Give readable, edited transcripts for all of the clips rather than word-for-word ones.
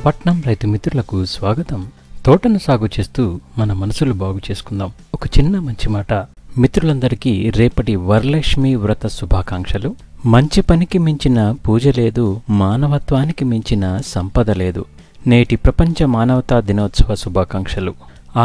పట్నం రైతు మిత్రులకు స్వాగతం. తోటను సాగు చేస్తూ మన మనసులు బాగు చేసుకుందాం. ఒక చిన్న మంచి మాట. మిత్రులందరికీ రేపటి వరలక్ష్మి వ్రత శుభాకాంక్షలు. మంచి పనికి మించిన పూజ లేదు, మానవత్వానికి మించిన సంపద లేదు. నేటి ప్రపంచ మానవతా దినోత్సవ శుభాకాంక్షలు.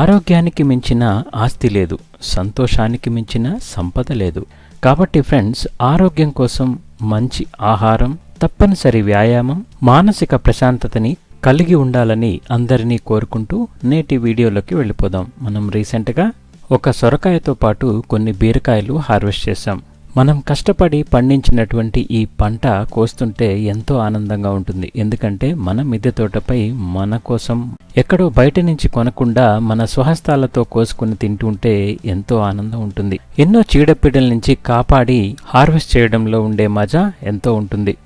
ఆరోగ్యానికి మించిన ఆస్తి లేదు, సంతోషానికి మించిన సంపద లేదు. కాబట్టి ఫ్రెండ్స్, ఆరోగ్యం కోసం మంచి ఆహారం, తప్పనిసరి వ్యాయామం, మానసిక ప్రశాంతతని కలిగి ఉండాలని అందరినీ కోరుకుంటూ నేటి వీడియోలోకి వెళ్ళిపోదాం. మనం రీసెంట్గా ఒక సొరకాయతో పాటు కొన్ని బీరకాయలు హార్వెస్ట్ చేశాం. మనం కష్టపడి పండించినటువంటి ఈ పంట కోస్తుంటే ఎంతో ఆనందంగా ఉంటుంది. ఎందుకంటే మన మిద్దె తోటపై మన కోసం ఎక్కడో బయట నుంచి కొనకుండా మన స్వహస్తాలతో కోసుకుని తింటుంటే ఎంతో ఆనందం ఉంటుంది. ఎన్నో చీడపీడల నుంచి కాపాడి హార్వెస్ట్ చేయడంలో ఉండే మజా ఎంతో ఉంటుంది.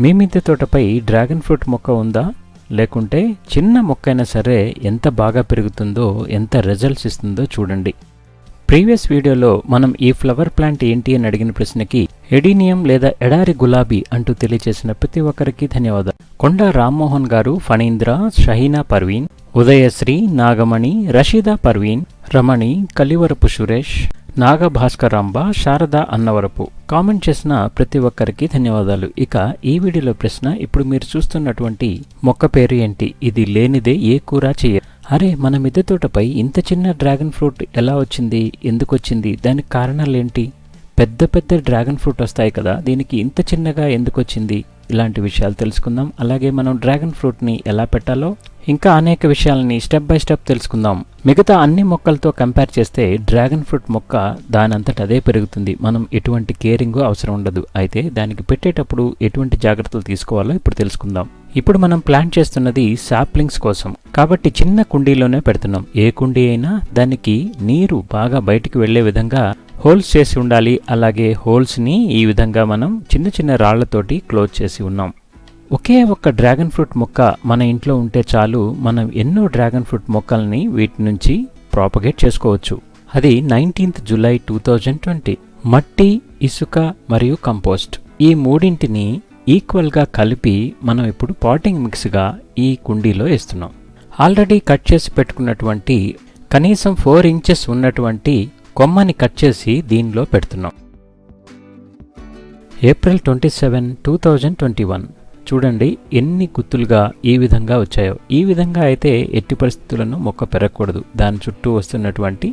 మీ మిద్దె తోటపై డ్రాగన్ ఫ్రూట్ మొక్క ఉందా? లేకుంటే చిన్న మొక్కైనా సరే ఎంత బాగా పెరుగుతుందో, ఎంత రిజల్ట్స్ ఇస్తుందో చూడండి. ప్రీవియస్ వీడియోలో మనం ఈ ఫ్లవర్ ప్లాంట్ ఏంటి అని అడిగిన ప్రశ్నకి ఎడీనియం లేదా ఎడారి గులాబీ అంటూ తెలియచేసిన ప్రతి ఒక్కరికి ధన్యవాదాలు. కొండా రామ్మోహన్ గారు, ఫణీంద్ర, షహీనా పర్వీన్, ఉదయశ్రీ, నాగమణి, రషీదా పర్వీన్, రమణి, కలివరపు సురేష్, నాగభాస్కరాంబ, శారద అన్నవరపు కామెంట్ చేసిన ప్రతి ఒక్కరికి ధన్యవాదాలు. ఇక ఈ వీడియోలో ప్రశ్న, ఇప్పుడు మీరు చూస్తున్నటువంటి మొక్క పేరు ఏంటి? ఇది లేనిదే ఏ కూర చేయరు. అరే, మన మిద్దె తోటపై ఇంత చిన్న డ్రాగన్ ఫ్రూట్ ఎలా వచ్చింది? ఎందుకు వచ్చింది? దానికి కారణాలేంటి? పెద్ద పెద్ద డ్రాగన్ ఫ్రూట్ వస్తాయి కదా, దీనికి ఇంత చిన్నగా ఎందుకు వచ్చింది? ఇలాంటి విషయాలు తెలుసుకుందాం. అలాగే మనం డ్రాగన్ ఫ్రూట్ని ఎలా పెట్టాలో ఇంకా అనేక విషయాలని స్టెప్ బై స్టెప్ తెలుసుకుందాం. మిగతా అన్ని మొక్కలతో కంపేర్ చేస్తే డ్రాగన్ ఫ్రూట్ మొక్క దానంతట అదే పెరుగుతుంది. మనం ఎటువంటి కేరింగ్ అవసరం ఉండదు. అయితే దానికి పెట్టేటప్పుడు ఎటువంటి జాగ్రత్తలు తీసుకోవాలో ఇప్పుడు తెలుసుకుందాం. ఇప్పుడు మనం ప్లాంట్ చేస్తున్నది సాప్లింగ్స్ కోసం, కాబట్టి చిన్న కుండీలోనే పెడుతున్నాం. ఏ కుండీ అయినా దానికి నీరు బాగా బయటికి వెళ్లే విధంగా హోల్స్ చేసి ఉండాలి. అలాగే హోల్స్ని ఈ విధంగా మనం చిన్న చిన్న రాళ్లతోటి క్లోజ్ చేసి ఉన్నాం. ఒకే ఒక్క డ్రాగన్ ఫ్రూట్ మొక్క మన ఇంట్లో ఉంటే చాలు, మనం ఎన్నో డ్రాగన్ ఫ్రూట్ మొక్కల్ని వీటి నుంచి ప్రాపగేట్ చేసుకోవచ్చు. అది 19th July 2020. మట్టి, ఇసుక మరియు కంపోస్ట్ ఈ మూడింటిని ఈక్వల్గా కలిపి మనం ఇప్పుడు పాటింగ్ మిక్స్గా ఈ కుండీలో వేస్తున్నాం. ఆల్రెడీ కట్ చేసి పెట్టుకున్నటువంటి కనీసం 4 inches ఉన్నటువంటి కొమ్మని కట్ చేసి దీనిలో పెడుతున్నాం. April 27, 2021. చూడండి ఎన్ని గుత్తులుగా ఈ విధంగా వచ్చాయో. ఈ విధంగా అయితే ఎట్టి పరిస్థితులను మొక్క పెరగకూడదు. దాని చుట్టూ వస్తున్నటువంటి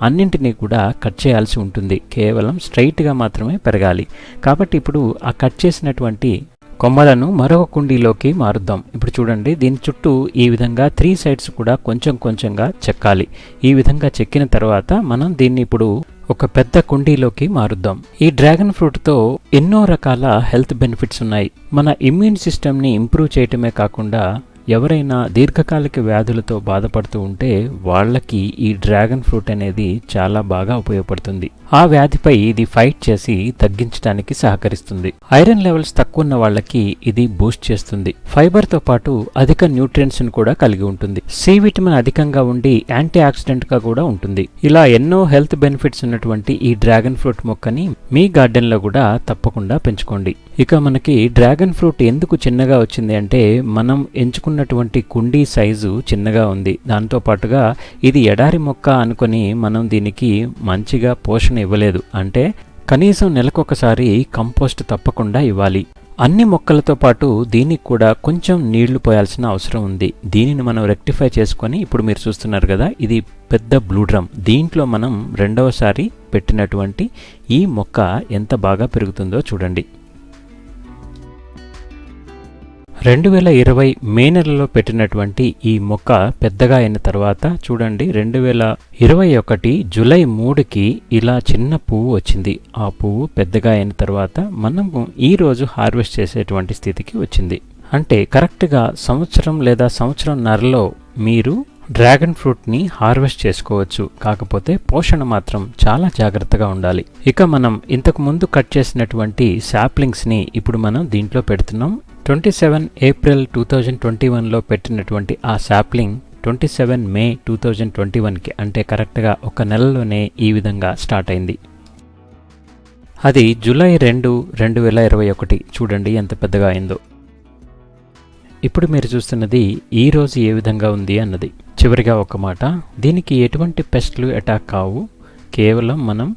అన్నింటినీ కూడా కట్ చేయాల్సి ఉంటుంది. కేవలం స్ట్రైట్గా మాత్రమే పెరగాలి. కాబట్టి ఇప్పుడు ఆ కట్ చేసినటువంటి కొమ్మలను మరొక కుండీలోకి మారుద్దాం. ఇప్పుడు చూడండి, దీని చుట్టూ ఈ విధంగా 3 sides కూడా కొంచెం కొంచెంగా చెక్కాలి. ఈ విధంగా చెక్కిన తర్వాత మనం దీన్ని ఇప్పుడు ఒక పెద్ద కుండీలోకి మారుద్దాం. ఈ డ్రాగన్ ఫ్రూట్తో ఎన్నో రకాల హెల్త్ బెనిఫిట్స్ ఉన్నాయి. మన ఇమ్యూన్ సిస్టమ్ని ఇంప్రూవ్ చేయటమే కాకుండా ఎవరైనా దీర్ఘకాలిక వ్యాధులతో బాధపడుతూ ఉంటే వాళ్ళకి ఈ డ్రాగన్ ఫ్రూట్ అనేది చాలా బాగా ఉపయోగపడుతుంది. ఆ వ్యాధిపై ఇది ఫైట్ చేసి తగ్గించడానికి సహకరిస్తుంది. ఐరన్ లెవెల్స్ తక్కువ ఉన్న వాళ్ళకి ఇది బూస్ట్ చేస్తుంది. ఫైబర్తో పాటు అధిక న్యూట్రియంట్స్ కూడా కలిగి ఉంటుంది. సి విటమిన్ అధికంగా ఉండి యాంటీ ఆక్సిడెంట్ గా కూడా ఉంటుంది. ఇలా ఎన్నో హెల్త్ బెనిఫిట్స్ ఉన్నటువంటి ఈ డ్రాగన్ ఫ్రూట్ మొక్కని మీ గార్డెన్ లో కూడా తప్పకుండా పెంచుకోండి. ఇక మనకి డ్రాగన్ ఫ్రూట్ ఎందుకు చిన్నగా వచ్చింది అంటే, మనం ఎంచుకున్నటువంటి కుండీ సైజు చిన్నగా ఉంది. దాంతో పాటుగా ఇది ఎడారి మొక్క అనుకొని మనం దీనికి మంచిగా పోషణ ఇవ్వలేదు. అంటే కనీసం నెలకొకసారి కంపోస్ట్ తప్పకుండా ఇవ్వాలి. అన్ని మొక్కలతో పాటు దీనికి కూడా కొంచెం నీళ్లు పోయాల్సిన అవసరం ఉంది. దీనిని మనం రెక్టిఫై చేసుకొని ఇప్పుడు మీరు చూస్తున్నారు కదా, ఇది పెద్ద బ్లూ డ్రమ్. దీంట్లో మనం రెండవసారి పెట్టినటువంటి ఈ మొక్క ఎంత బాగా పెరుగుతుందో చూడండి. 2020 మే నెలలో పెట్టినటువంటి ఈ మొక్క పెద్దగా అయిన తర్వాత చూడండి, 2021 జూలై 3కి ఇలా చిన్న పువ్వు వచ్చింది. ఆ పువ్వు పెద్దగా అయిన తర్వాత మనము ఈరోజు హార్వెస్ట్ చేసేటువంటి స్థితికి వచ్చింది. అంటే కరెక్ట్గా సంవత్సరం లేదా సంవత్సరంన్నరలో మీరు డ్రాగన్ ఫ్రూట్ని హార్వెస్ట్ చేసుకోవచ్చు. కాకపోతే పోషణ మాత్రం చాలా జాగ్రత్తగా ఉండాలి. ఇక మనం ఇంతకు ముందు కట్ చేసినటువంటి సాప్లింగ్స్ని ఇప్పుడు మనం దీంట్లో పెడుతున్నాం. 27 April 2021లో పెట్టినటువంటి ఆ సాప్లింగ్ 27 May 2021కి అంటే కరెక్ట్గా ఒక నెలలోనే ఈ విధంగా స్టార్ట్ అయింది. అది జూలై 2, 2021. చూడండి ఎంత పెద్దగా అయిందో. ఇప్పుడు మీరు చూస్తున్నది ఈ రోజు ఏ విధంగా ఉంది అన్నది. చివరిగా ఒక మాట, దీనికి ఎటువంటి పెస్ట్లు అటాక్ కావు. కేవలం మనం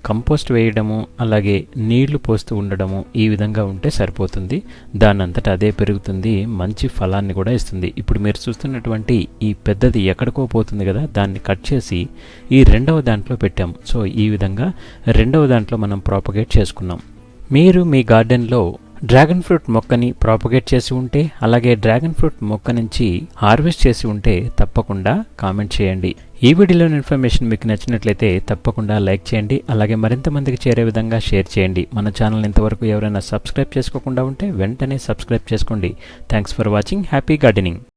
కంపోస్ట్ వేయడము, అలాగే నీళ్లు పోస్తూ ఉండడము ఈ విధంగా ఉంటే సరిపోతుంది. దానంతటా అదే పెరుగుతుంది, మంచి ఫలాన్ని కూడా ఇస్తుంది. ఇప్పుడు మీరు చూస్తున్నటువంటి ఈ పెద్దది ఎక్కడికో పోతుంది కదా, దాన్ని కట్ చేసి ఈ రెండవ దాంట్లో పెట్టాం. సో ఈ విధంగా రెండవ దాంట్లో మనం ప్రాపగేట్ చేసుకున్నాం. మీరు మీ గార్డెన్లో డ్రాగన్ ఫ్రూట్ మొక్కని ప్రాపగేట్ చేసి ఉంటే, అలాగే డ్రాగన్ ఫ్రూట్ మొక్క నుంచి హార్వెస్ట్ చేసి ఉంటే తప్పకుండా కామెంట్ చేయండి. ఈ వీడియోలోని ఇన్ఫర్మేషన్ మీకు నచ్చినట్లయితే తప్పకుండా లైక్ చేయండి, అలాగే మరింత మందికి చేరే విధంగా షేర్ చేయండి. మన ఛానల్ ఇంతవరకు ఎవరైనా సబ్స్క్రైబ్ చేసుకోకుండా ఉంటే వెంటనే సబ్స్క్రైబ్ చేసుకోండి. Thanks for watching. Happy gardening.